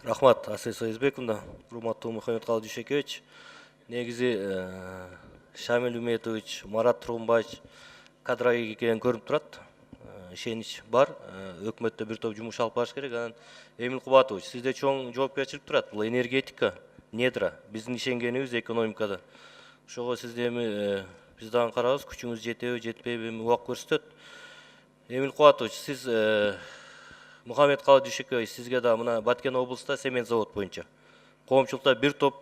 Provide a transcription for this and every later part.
Рахмат, Асей Союзбековна, урматтуу Мухаммедкалый Дүйшөкевич. Негизи Шамил Үметович, Марат Тургунбаевич кадровый экени көрүнүп турат. Ишенич бар. Өкмөттө бир топ жумуш алып барыш керек. Анан Эмил Кубатович, сизде чоң жоопкерчилик турат. Бул энергетика, недра, биздин ишенгенибиз экономикада. Ошого сизде эми биз дагы карабыз, күчүңүз жетеби, жетпейби, эми убак көрсөтөт. Эмил Кубатович, сиз Мухаммедкалый Дүйшөкевич, сизге да мына Баткен облусунда цемент завод боюнча коомчулукта бир топ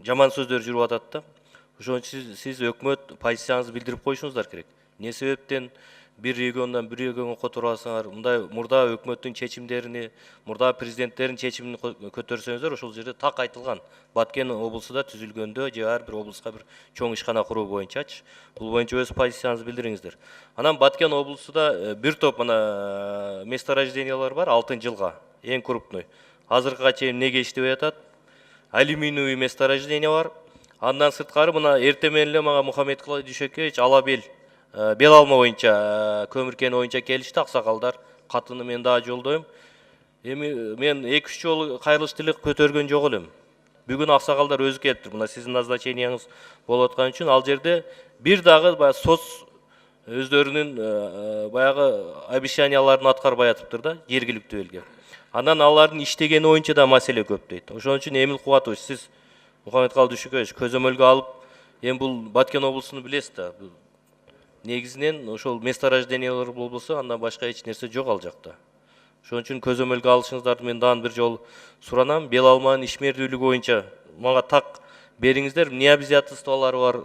жаман сөздөр жүрүп атат да. Ошон үчүн сиз өкмөт позицияңызды билдирип коюшуңуздар керек. Не себептен бир региондон бир регионго которуп алсаңар, мындай мурда өкмөттүн чечимдерини, мурда президенттердин чечимин көтөрсөңүздөр, ошол жерде так айтылган. Баткен облусунда түзүлгөндө же ар бир облуска бир чоң ишкана куруу боюнчачы. Бул боюнча өз позицияңызды билдириңиздер. Анан Баткен облусунда бир топ мына месторождениялар бар 6 жылга, эң крупный. Азыркыга чейин неге иштебей атат? Алюминиевый месторождение бар. Андан сырткары мына эртең менен эле мага Мухаммедкалый Дүйшөкевич бел алма боюнча көмүр кени боюнча келишти аксакалдар. Катыны мен дагы жолдойм. Эми мен 2-3 жолу кайрылыш тилек көтөргөн жок элем. Бүгүн аксакалдар өзү келиптир. Мына сиздин назначениеңиз болуп аткан үчүн ал жерде бир дагы соц өздөрүнүн баягы обещанияларын аткарбай атыптыр да, жергиликтүү элге. Анан алардын иштегени боюнча да маселе көп дейт. Ошон үчүн Эмил Кубатович, сиз Мухаммедкалый Дүйшөкевич көзөмөлгө алып, эми бул Баткен облусуну билесиз да. Негизинен ошол месторождениялар болбосо, андан башка эч нерсе жок ал жакта. Ошон үчүн көзөмөлгө алышыңыздарды мен дагы бир жолу суранам. Бел алманын ишмердүүлүгү боюнча мага так бериңиздер. Эмне обязательстволору бар,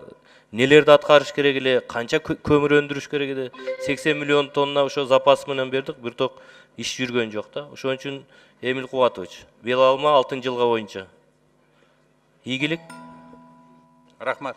нелерди аткарыш керек эле, канча көмүр өндүрүш керек эле. 80 миллион тонна ошо запас менен бердик, бир ток иш жүргөн жок да. Ошон үчүн Эмил Кубатович, бел алма 6 жылга боюнча. Ийгилик. Рахмат.